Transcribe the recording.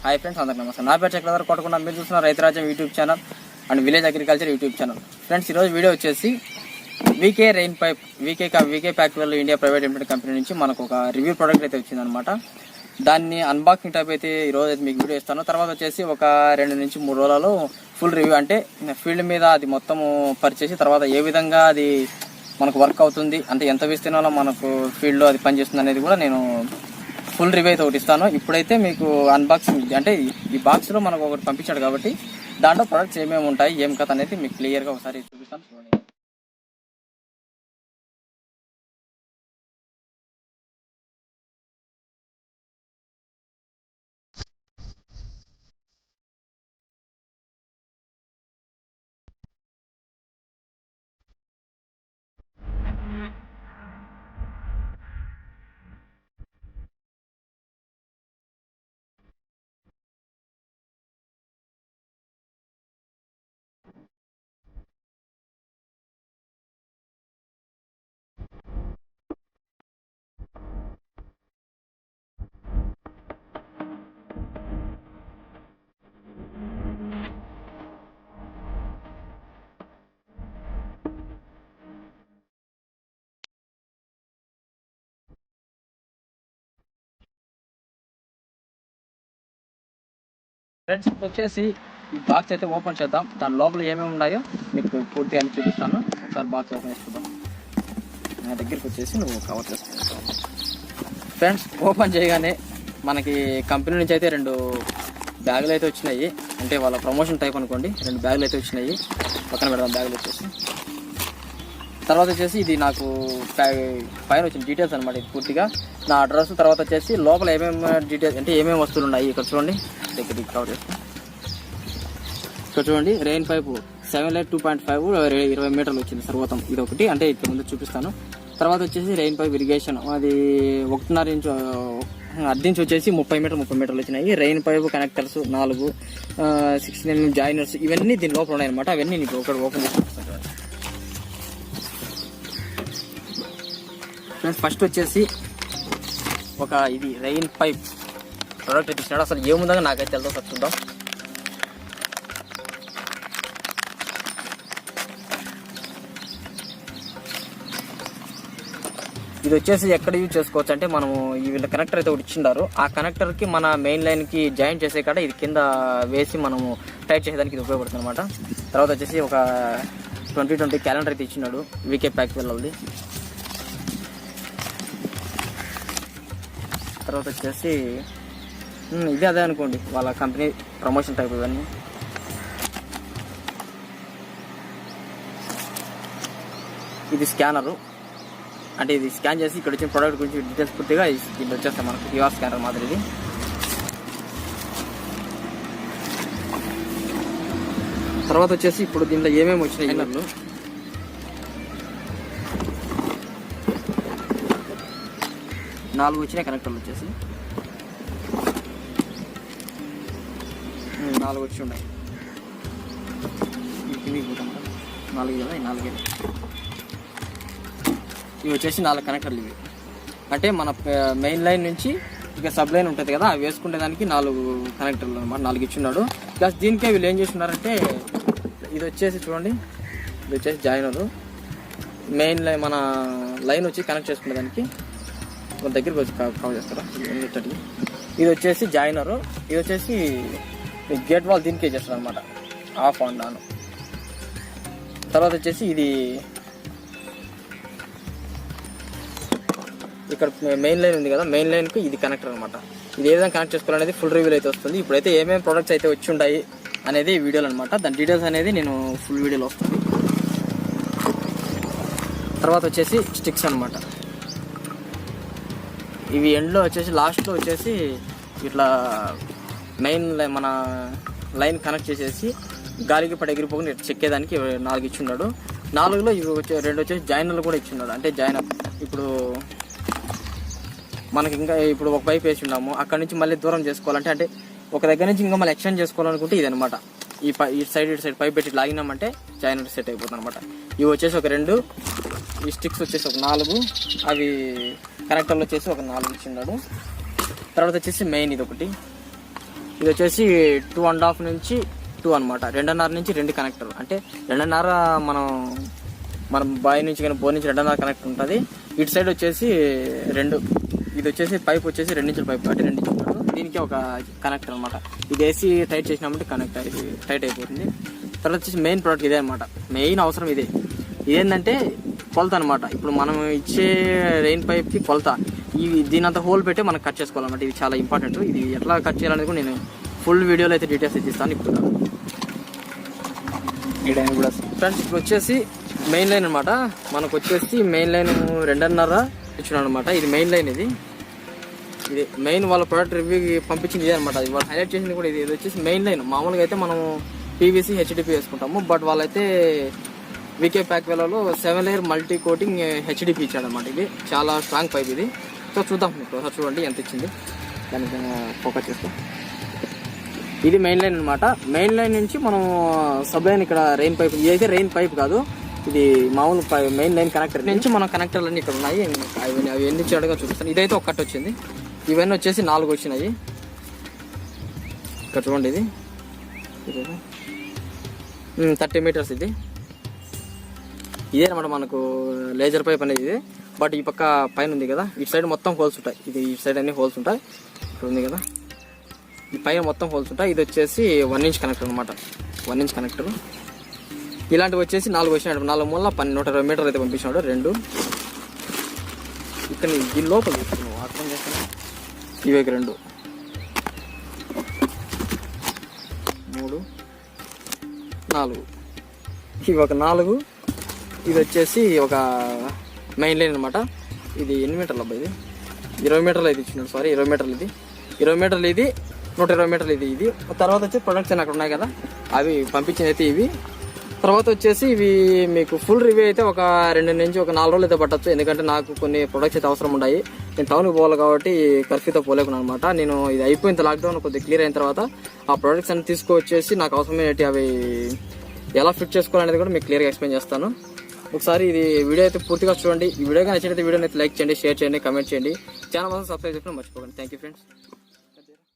Hi friends, అందరికీ నమస్తే. నా పేరు చక్రధర్ కొట్టకుండా. మీరు చూస్తున్న Raithu Rajyam YouTube channel and village agriculture YouTube channel. Friends, ఈరోజు వీడియో వచ్చేసి VK rain pipe VK Packwell India private limited company నుంచి మనకు ఒక రివ్యూ ప్రోడక్ట్ అయితే వచ్చిందనమాట. దాన్ని అన్బాక్సింగ్ టైప్ అయితే ఈరోజు అయితే మీకు వీడియో ఇస్తాను. తర్వాత వచ్చేసి ఒక 2 నుంచి 3 రోజులలో ఫుల్ రివ్యూ, అంటే ఫీల్డ్ మీద అది మొత్తం పరిచేసి తర్వాత ఏ విధంగా అది మనకు వర్క్ అవుతుంది, అంటే ఎంత విస్తీర్ణంలో మనకు ఫీల్డ్లో అది పనిచేస్తుంది అనేది కూడా నేను ఫుల్ రివ్యూ అయితే ఒకటి ఇస్తాను. ఇప్పుడైతే మీకు అన్బాక్సింగ్, అంటే ఈ బాక్స్లో మనకు ఒకటి పంపించాడు కాబట్టి దాంట్లో ప్రొడక్ట్స్ ఏమేమి ఉంటాయి, ఏం కథ అనేది మీకు క్లియర్గా ఒకసారి చూపిస్తాను, చూడండి. ఫ్రెండ్స్, వచ్చేసి ఈ బాక్స్ అయితే ఓపెన్ చేద్దాం. దాని లోపల ఏమేమి ఉన్నాయో మీకు పూర్తిగా అని చూపిస్తాను. ఒకసారి బాక్స్ ఓపెన్ చేసుకుందాం. నా దగ్గరికి వచ్చేసి నువ్వు కవర్ చేసుకుంటావు. ఫ్రెండ్స్, ఓపెన్ చేయగానే మనకి కంపెనీ నుంచి అయితే 2 బ్యాగులు అయితే వచ్చినాయి. అంటే వాళ్ళ ప్రమోషన్ టైప్ అనుకోండి. 2 బ్యాగులు అయితే వచ్చినాయి. పక్కన పెడదాం బ్యాగులు వచ్చేసి. తర్వాత వచ్చేసి ఇది నాకు పైన వచ్చిన డీటెయిల్స్ అనమాట. ఇది పూర్తిగా నా అడ్రస్. తర్వాత వచ్చేసి లోపల ఏమేమి డీటెయిల్స్, అంటే ఏమేమి వస్తువులు ఉన్నాయి ఇక్కడ చూడండి. దగ్గర కవర్ చేస్తాం. ఇక్కడ చూడండి, రెయిన్ పైపు 7 లైట్ 2.5 20 మీటర్లు వచ్చింది సర్వతం. ఇది ఒకటి, అంటే ఇక్కడ ముందు చూపిస్తాను. తర్వాత వచ్చేసి రెయిన్ పైప్ ఇరిగేషన్, అది 1.5 ఇంచు అర్ధించి వచ్చేసి 30 మీటర్లు వచ్చినాయి. రెయిన్ పైప్ కనెక్టర్స్ 4, 16 జాయినర్స్, ఇవన్నీ దీని లోపల ఉన్నాయన్నమాట. అవన్నీ నీకు ఒకటి ఓపెన్ చేసి చూపిస్తాను. ఫ్రెండ్స్, ఫస్ట్ వచ్చేసి ఇది రెయిన్ పైప్ ప్రోడక్ట్ అయితే ఇచ్చినాడు. అసలు ఏముందో నాకైతే తెలుసు, చూద్దాం. ఇది వచ్చేసి ఎక్కడ యూజ్ చేసుకోవచ్చు అంటే, మనము వీళ్ళ కనెక్టర్ అయితే ఒకటి ఇచ్చిండారు. ఆ కనెక్టర్కి మన మెయిన్ లైన్కి జాయిన్ చేసే కాడ ఇది కింద వేసి మనము టైట్ చేసేదానికి ఇది ఉపయోగపడుతుంది అనమాట. తర్వాత వచ్చేసి ఒక 2020 క్యాలెండర్ అయితే ఇచ్చినాడు వీకే ప్యాక్వెల్ వాళ్ళది. తర్వాత వచ్చేసి ఇది అదే అనుకోండి, వాళ్ళ కంపెనీ ప్రమోషన్ టైప్ ఇవన్నీ. ఇది స్కానరు, అంటే ఇది స్కాన్ చేసి ఇక్కడ వచ్చిన ప్రోడక్ట్ గురించి డీటెయిల్స్ పూర్తిగా దీంట్లో వచ్చేస్తాం మనకు. క్యూఆర్ స్కానర్ మాదిరి ఇది. తర్వాత వచ్చేసి ఇప్పుడు దీంట్లో ఏమేమి వచ్చినాయి, 4 వచ్చినాయి కనెక్టర్లు. వచ్చేసి 4 వచ్చి ఉన్నాయి. 4 కదా, 4 ఇవి వచ్చేసి 4 కనెక్టర్లు. ఇవి అంటే మన మెయిన్ లైన్ నుంచి ఇక సబ్ లైన్ ఉంటుంది కదా, అవి వేసుకునే దానికి 4 కనెక్టర్లు అనమాట. 4 ఇచ్చున్నాడు. ప్లస్ దీనికే వీళ్ళు ఏం చేస్తున్నారంటే, ఇది వచ్చేసి చూడండి, ఇది వచ్చేసి జాయినరు. మెయిన్ లైన్ మన లైన్ వచ్చి కనెక్ట్ చేసుకునే దానికి మన దగ్గరికి వచ్చి కవర్ చేస్తారా. ఇది వచ్చేసి జాయినరు. ఇది వచ్చేసి గేట్ వాల్ దీనికే చేస్తారు అనమాట, ఆఫ్ ఆన్ ఆన్. తర్వాత వచ్చేసి ఇది ఇక్కడ మెయిన్ లైన్ ఉంది కదా, మెయిన్ లైన్కి ఇది కనెక్టర్ అనమాట. ఇది ఏ విధంగా కనెక్ట్ చేసుకోవాలనేది ఫుల్ రివ్యూలో అయితే వస్తుంది. ఇప్పుడైతే ఏమేమి ప్రొడక్ట్స్ అయితే వచ్చి ఉంటాయి అనేది వీడియోలో అనమాట. దాని డీటెయిల్స్ అనేది నేను ఫుల్ వీడియోలో వస్తుంది. తర్వాత వచ్చేసి స్టిక్స్ అనమాట. ఇవి ఎండ్లో వచ్చేసి లాస్ట్లో వచ్చేసి ఇట్లా మెయిన్ మన లైన్ కనెక్ట్ చేసేసి గాలికి పడి ఎగిరిపోకుండా చెక్కేదానికి 4 ఇచ్చున్నాడు. 4లో ఇవి 2 వచ్చేసి జాయినర్లు కూడా ఇచ్చున్నాడు. అంటే జాయినర్ ఇప్పుడు మనకి ఇంకా ఇప్పుడు ఒక పైప్ వేసి ఉన్నాము, అక్కడ నుంచి మళ్ళీ దూరం చేసుకోవాలంటే, అంటే ఒక దగ్గర నుంచి ఇంకా మళ్ళీ ఎక్స్టెండ్ చేసుకోవాలనుకుంటే ఇది అనమాట. ఈ సైడ్ పైప్ పెట్టి లాగినామంటే జాయినర్ సెట్ అయిపోతుంది అనమాట. ఇవి వచ్చేసి ఒక 2, ఈ స్టిక్స్ వచ్చేసి ఒక 4, అవి కనెక్టర్లు వచ్చేసి ఒక 4 ఇచ్చిన్నాడు. తర్వాత వచ్చేసి మెయిన్ ఇది ఒకటి, ఇది వచ్చేసి 2.5 నుంచి 2 అనమాట. 2.5 నుంచి 2 కనెక్టర్, అంటే 2.5 మనం బాయ్ నుంచి కానీ బోర్ నుంచి 2.5 కనెక్టర్ ఉంటుంది. ఇటు సైడ్ వచ్చేసి 2. ఇది వచ్చేసి పైప్ వచ్చేసి 2 ఇంచుల పైప్ కాబట్టి 2 ఇంచులు. దీనికి ఒక కనెక్టర్ అనమాట. ఇది వేసి టైట్ చేసినామంటే కనెక్ట్ ఇది టైట్ అయిపోతుంది. తర్వాత వచ్చేసి మెయిన్ ప్రోడక్ట్ ఇదే అనమాట. మెయిన్ అవసరం ఇదే. ఇదేంటంటే కొలత అనమాట. ఇప్పుడు మనం ఇచ్చే రెయిన్ పైప్కి కొలత. దీని అంతా హోల్ పెట్టి మనం కట్ చేసుకోవాలన్నమాట. ఇది చాలా ఇంపార్టెంట్. ఇది ఎట్లా కట్ చేయాలనేది కూడా నేను ఫుల్ వీడియోలో అయితే డీటెయిల్స్ ఇస్తాను. ఇప్పుడు ఫ్రెండ్స్ ఇప్పుడు వచ్చేసి మెయిన్ లైన్ అనమాట. మనకు వచ్చేసి మెయిన్ లైన్ 2.5 ఇచ్చినాడు అనమాట. ఇది మెయిన్ లైన్. ఇది మెయిన్ వాళ్ళ ప్రోడక్ట్ రివ్యూకి పంపించింది ఇదే అనమాట. వాళ్ళు హైలైట్ చేసింది కూడా ఇది వచ్చేసి మెయిన్ లైన్. మామూలుగా అయితే మనం పీవీసీ హెచ్డిపి వేసుకుంటాము, బట్ వాళ్ళైతే వికే ప్యాక్ వేలలో 7 లేయర్ మల్టీ కోటింగ్ హెచ్డిపి ఇచ్చాడు అనమాట. ఇది చాలా స్ట్రాంగ్ పైప్ ఇది. సో చూద్దాం, మీకు ఒకసారి చూడండి ఎంత ఇచ్చింది. దానికి ఫోకస్ చేస్తాం. ఇది మెయిన్ లైన్ అనమాట. మెయిన్ లైన్ నుంచి మనం సబ్ లైన్ ఇక్కడ రెయిన్ పైప్. ఇది అయితే రెయిన్ పైప్ కాదు, ఇది మామూలు మెయిన్ లైన్ కనెక్టర్ నుంచి మనం కనెక్టర్లు అన్నీ ఇక్కడ ఉన్నాయి. అవి ఎన్ని ఇచ్చాడుగా చూపిస్తాను. ఇదైతే ఒక్కటి వచ్చింది. ఇవన్నీ వచ్చేసి 4 వచ్చినాయి. ఇక్కడ చూడండి, ఇది 30 మీటర్స్. ఇదే అనమాట మనకు లేజర్ పైప్ అనేది. ఇది బట్ ఈ పక్క పైన ఉంది కదా, ఇటు సైడ్ మొత్తం హోల్స్ ఉంటాయి. ఇది ఇటు సైడ్ అన్ని హోల్స్ ఉంటాయి. ఇక్కడ ఉంది కదా, ఈ పైన మొత్తం హోల్స్ ఉంటాయి. ఇది వచ్చేసి 1 ఇంచ్ కనెక్టర్ అనమాట. 1 ఇంచ్ కనెక్టర్. ఇలాంటివి వచ్చేసి 4 వచ్చినాడు. 4 మూల 120 మీటర్లు అయితే పంపించినాడు. 2 ఇక్కడ దీని లోపల అర్థం చేస్తాను. ఇవి 2 3 4 ఇవి ఒక 4. ఇది వచ్చేసి ఒక మెయిన్ లైన్ అనమాట. ఇది ఎన్ని మీటర్లు అబ్బా? ఇది 20 మీటర్లు అయితే ఇచ్చినాడు. సారీ 20 మీటర్లు. ఇది 20 మీటర్లు. ఇది 120 మీటర్లు. ఇది తర్వాత వచ్చి ప్రొడక్ట్స్ అక్కడ ఉన్నాయి కదా, అవి పంపించింది అయితే ఇవి. తర్వాత వచ్చేసి ఇవి మీకు ఫుల్ రివ్యూ అయితే ఒక 2 నుంచి 4 రోజులు అయితే పట్టచ్చు. ఎందుకంటే నాకు కొన్ని ప్రొడక్ట్స్ అయితే అవసరం ఉన్నాయి. నేను టౌన్కి పోవాలి కాబట్టి కర్ఫ్యూతో పోలేకున్నాను అనమాట. నేను ఇది అయిపోయిన లాక్డౌన్ కొద్దిగా క్లియర్ అయిన తర్వాత ఆ ప్రొడక్ట్స్ అన్ని తీసుకొచ్చేసి నాకు అవసరమైనవి అవి ఎలా ఫిట్ చేసుకోవాలనేది కూడా మీకు క్లియర్గా ఎక్స్ప్లెయిన్ చేస్తాను. ఒకసారి ఇది వీడియో అయితే పూర్తిగా చూడండి. ఈ వీడియో కానీ నచ్చినట్లయితే వీడియోని అయితే లైక్ చేయండి, షేర్ చేయండి, కమెంట్ చేయండి. ఛానల్ మాత్రం సబ్స్క్రైబ్ చేసుకోవడం మర్చిపోకండి. Thank you friends.